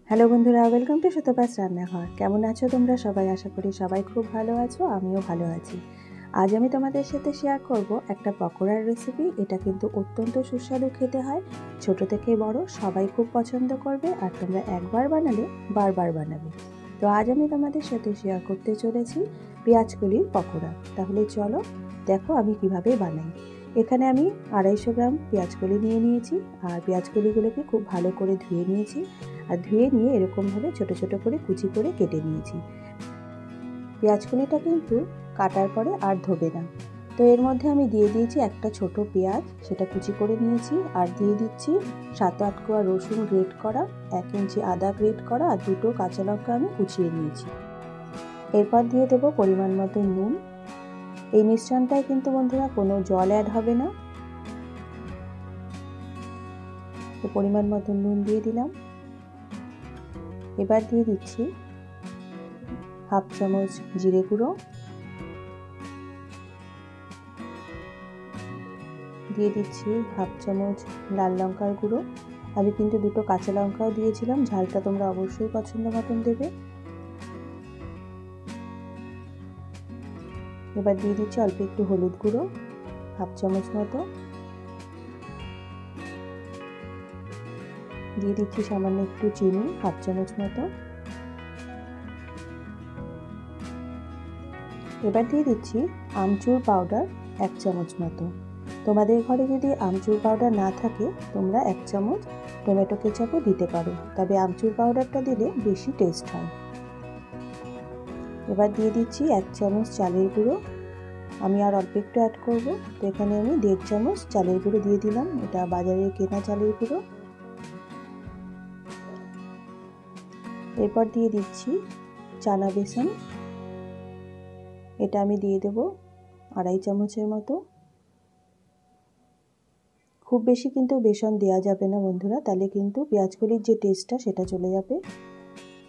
Hello বন্ধুরা, welcome to Sutapa's রান্নাঘর। কেমন আছো তোমরা সবাই? আশা করি সবাই খুব ভালো আছো, আমিও ভালো আছি। আজ আমি তোমাদের সাথে শেয়ার করব একটা পকোড়ার রেসিপি। এটা কিন্তু অত্যন্ত সুস্বাদু খেতে হয়। ছোট থেকে বড় সবাই খুব পছন্দ করবে, আর তোমরা একবার বানালে বারবার বানাবে। তো আজ আমি তোমাদের সাথে শেয়ার করতে চলেছি পেঁয়াজকলির পকোড়া। তাহলে চলো দেখো আমি কিভাবে বানাই। এখানে আমি 250 গ্রাম পেঁয়াজকলি নিয়ে নিয়েছি, আর পেঁয়াজকলিগুলোকে খুব ভালো করে ধুয়ে নিয়েছি। আর ধুয়ে নিয়ে এরকমভাবে ছোট ছোট করে কুচি করে কেটে নিয়েছি। পেঁয়াজকলিটা কিন্তু কাটার পরে আর ধোবে না। তো এর মধ্যে আমি দিয়ে দিয়েছি একটা ছোট পেঁয়াজ, সেটা কুচি করে নিয়েছি। আর দিয়ে দিচ্ছি 7-8 কোয়া রসুন গ্রেট করা, 1 ইঞ্চি আদা গ্রেট করা, আর 2টো কাঁচা লঙ্কা আমি কুচিয়ে নিয়েছি। এরপর দিয়ে দেবো পরিমাণ মতো নুন। এই মিশ্রণটায় কিন্তু বন্ধুরা কোনো জল অ্যাড হবে না। তো পরিমাণ মতো নুন দিয়ে দিলাম। এবার দিয়ে দিচ্ছি 1/2 চামচ জিরে গুঁড়ো, দিয়ে দিচ্ছি 1/2 চামচ লাল লঙ্কার গুঁড়ো। আমি কিন্তু 2টো কাঁচা লঙ্কাও দিয়েছিলাম, ঝালটা তোমরা অবশ্যই পছন্দ মতন দেবে। এবার দিয়ে দিচ্ছি অল্প একটু হলুদ গুঁড়ো, 1/2 চামচ মতো। দিয়ে দিচ্ছি সামান্য একটু চিনি, 1/2 চামচ মতো। এবার দিয়ে দিচ্ছি আমচুর পাউডার 1 চামচ মতো। তোমাদের ঘরে যদি আমচুর পাউডার না থাকে তোমরা 1 চামচ টমেটো কেচাপও দিতে পারো, তবে আমচুর পাউডারটা দিলে বেশি টেস্ট হয়। এবার দিয়ে দিচ্ছি 1 চামচ চালের গুঁড়ো। আমি আর অল্প একটু অ্যাড করবো, তো এখানে আমি 1.5 চামচ চালের গুঁড়ো দিয়ে দিলাম। এটা বাজারে কেনা চালের গুঁড়ো। এরপর দিয়ে দিচ্ছি চানা বেসন। এটা আমি দিয়ে দেবো 2.5 চামচের মতো। খুব বেশি কিন্তু বেসন দেওয়া যাবে না বন্ধুরা, তাহলে কিন্তু পেঁয়াজকলির যে টেস্টটা সেটা চলে যাবে।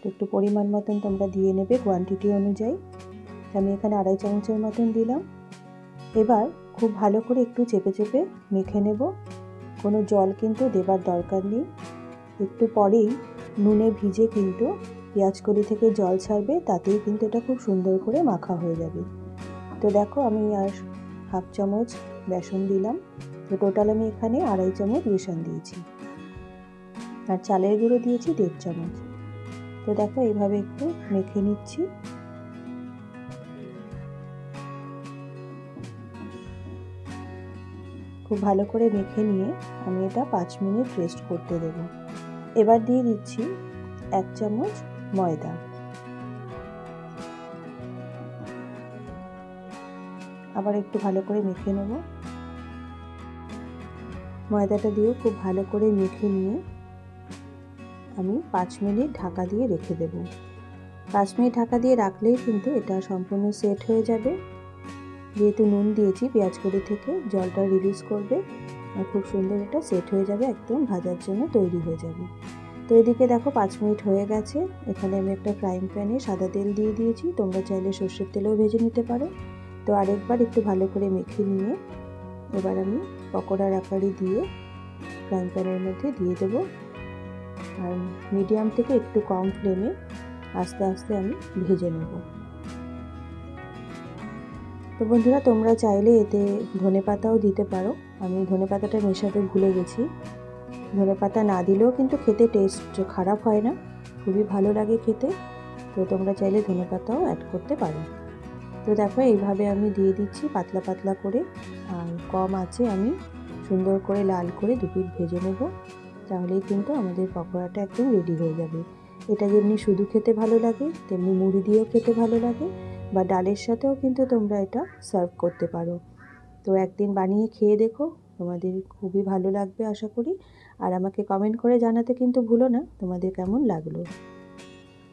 একটু পরিমাণ মতন তোমরা দিয়ে নেবে কোয়ান্টিটি অনুযায়ী। আমি এখানে 2.5 চামচের মতন দিলাম। এবার খুব ভালো করে একটু চেপে চেপে মেখে নেব। কোনো জল কিন্তু দেবার দরকার নেই। একটু পরেই নুনে ভিজে কিন্তু পেঁয়াজকলি থেকে জল ছাড়বে, তাতেই কিন্তু এটা খুব সুন্দর করে মাখা হয়ে যাবে। তো দেখো আমি আর 1/2 চামচ বেসন দিলাম। তো টোটাল আমি এখানে 2.5 চামচ বেসন দিয়েছি, আর চালের গুঁড়ো দিয়েছি 1.5 চামচ। তো দেখো এইভাবে একটু মেখে নিচ্ছি। খুব ভালো করে মেখে নিয়ে আমি এটা 5 মিনিট রেস্ট করতে দেব। এবার দিয়ে দিচ্ছি 1 চামচ ময়দা। আবার একটু ভালো করে মেখে নেব। ময়দাটা দিয়েও খুব ভালো করে মেখে নিয়ে আমি 5 মিনিট ঢাকা দিয়ে রেখে দেব। 5 মিনিট ঢাকা দিয়ে রাখলেই কিন্তু এটা সম্পূর্ণ সেট হয়ে যাবে। যেহেতু নুন দিয়েছি পেঁয়াজকলি থেকে জলটা রিলিজ করবে, আর খুব সুন্দর এটা সেট হয়ে যাবে, একদম ভাজার জন্য তৈরি হয়ে যাবে। তো এদিকে দেখো 5 মিনিট হয়ে গেছে। এখানে আমি একটা ফ্রাইং প্যানে সাদা তেল দিয়ে দিয়েছি, তোমরা চাইলে সর্ষের তেলেও ভেজে নিতে পারো। তো আরেকবার একটু ভালো করে মেখে নিয়ে এবার আমি পকোড়ার আকারে দিয়ে ফ্রাইং প্যানের মধ্যে দিয়ে দেবো। আর মিডিয়াম থেকে একটু কম ফ্লেমে আস্তে আস্তে আমি ভেজে নেব। তো বন্ধুরা তোমরা চাইলে এতে ধনেপাতাও দিতে পারো। আমি ধনেপাতাটা মেশাতে ভুলে গেছি। ধনেপাতা না দিলেও কিন্তু খেতে টেস্ট খারাপ হয় না, খুবই ভালো লাগে খেতে। তো তোমরা চাইলে ধনেপাতাও অ্যাড করতে পারো। তো দেখো এইভাবে আমি দিয়ে দিচ্ছি পাতলা পাতলা করে, আর কম আঁচে আমি সুন্দর করে লাল করে 2 পিঠ ভেজে নেব। তাহলেই কিন্তু আমাদের পকোড়াটা একদম রেডি হয়ে যাবে। এটা যেমনি শুধু খেতে ভালো লাগে, তেমনি মুড়ি দিয়েও খেতে ভালো লাগে, বা ডালের সাথেও কিন্তু তোমরা এটা সার্ভ করতে পারো। তো একদিন বানিয়ে খেয়ে দেখো, তোমাদের খুবই ভালো লাগবে আশা করি। আর আমাকে কমেন্ট করে জানাতে কিন্তু ভুলো না তোমাদের কেমন লাগলো।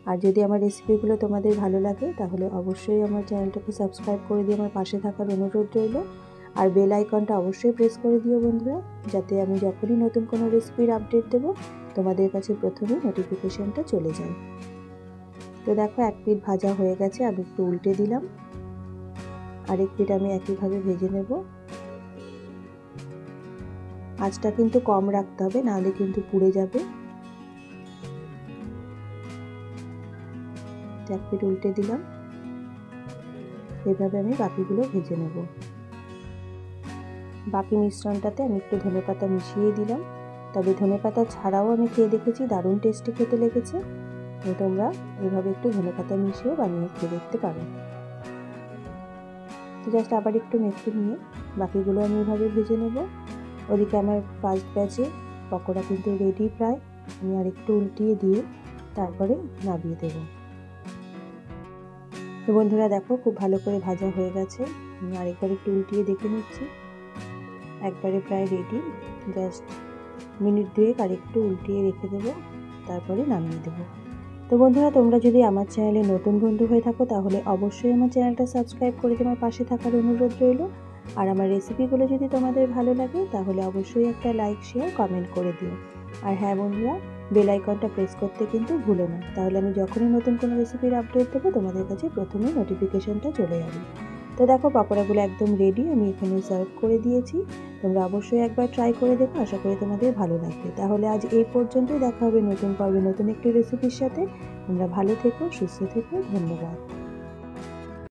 আর যদি আমার রেসিপিগুলো তোমাদের ভালো লাগে তাহলে অবশ্যই আমার চ্যানেলটাকে সাবস্ক্রাইব করে দিয়ে আমার পাশে থাকার অনুরোধ রইল। আর বেল আইকনটা অবশ্যই প্রেস করে দিও বন্ধুরা, যাতে আমি যখনই নতুন কোনো রেসিপির আপডেট দেবো তোমাদের কাছে প্রথমেই নোটিফিকেশানটা চলে যায়। তো দেখো 1 পিঠ ভাজা হয়ে গেছে, আমি একটু উল্টে দিলাম। আরেক পিঠ আমি একইভাবে ভেজে নেব। আঁচটা কিন্তু কম রাখতে হবে, নাহলে কিন্তু পুড়ে যাবে। এক পিঠ উল্টে দিলাম। এভাবে আমি বাকিগুলো ভেজে নেব। বাকি মিশ্রণটাতে আমি একটু ধনেপাতা মিশিয়ে দিলাম। তবে ধনেপাতা ছাড়াও আমি খেয়ে দেখেছি, দারুণ টেস্টি খেতে লেগেছে। তো তোমরা এভাবে একটু ধনেপাতা মিশিয়েও বানিয়ে খেয়ে দেখতে পারো। তো জাস্ট আবার একটু মেখে নিয়ে বাকিগুলো আমি এভাবে ভেজে নেব। ওদিকে আমার ফার্স্ট ব্যাচে পকোড়া কিন্তু রেডি প্রায়। আমি আর একটু উল্টিয়ে দিয়ে তারপরে নামিয়ে দেব। তো বন্ধুরা দেখো, খুব ভালো করে ভাজা হয়ে গেছে। আমি আরেকবার একটু উল্টিয়ে দেখে নিচ্ছি। একবারে প্রায় রেডি। জাস্ট মিনিট 2 আর একটু উল্টিয়ে রেখে দেবো, তারপরে নামিয়ে দেবো। তো বন্ধুরা, তোমরা যদি আমার চ্যানেলে নতুন বন্ধু হয়ে থাকো তাহলে অবশ্যই আমার চ্যানেলটা সাবস্ক্রাইব করে তোমার পাশে থাকার অনুরোধ রইল। আর আমার রেসিপিগুলো যদি তোমাদের ভালো লাগে তাহলে অবশ্যই একটা লাইক, শেয়ার, কমেন্ট করে দিও। আর হ্যাঁ বন্ধুরা, বেল আইকনটা প্রেস করতে কিন্তু ভুলো না, তাহলে আমি যখনই নতুন কোনো রেসিপির আপডেট দেবো তোমাদের কাছে প্রথমে নোটিফিকেশনটা চলে যাবে। তো দেখো, পাকোড়াগুলো একদম রেডি। আমি এখানে সার্ভ করে দিয়েছি। তোমরা অবশ্যই একবার ট্রাই করে দেখো, আশা করি তোমাদের ভালো লাগবে। তাহলে আজ এই পর্যন্তই। দেখা হবে নতুন পর্বে নতুন একটি রেসিপির সাথে। তোমরা ভালো থেকো, সুস্থ থেকো। ধন্যবাদ।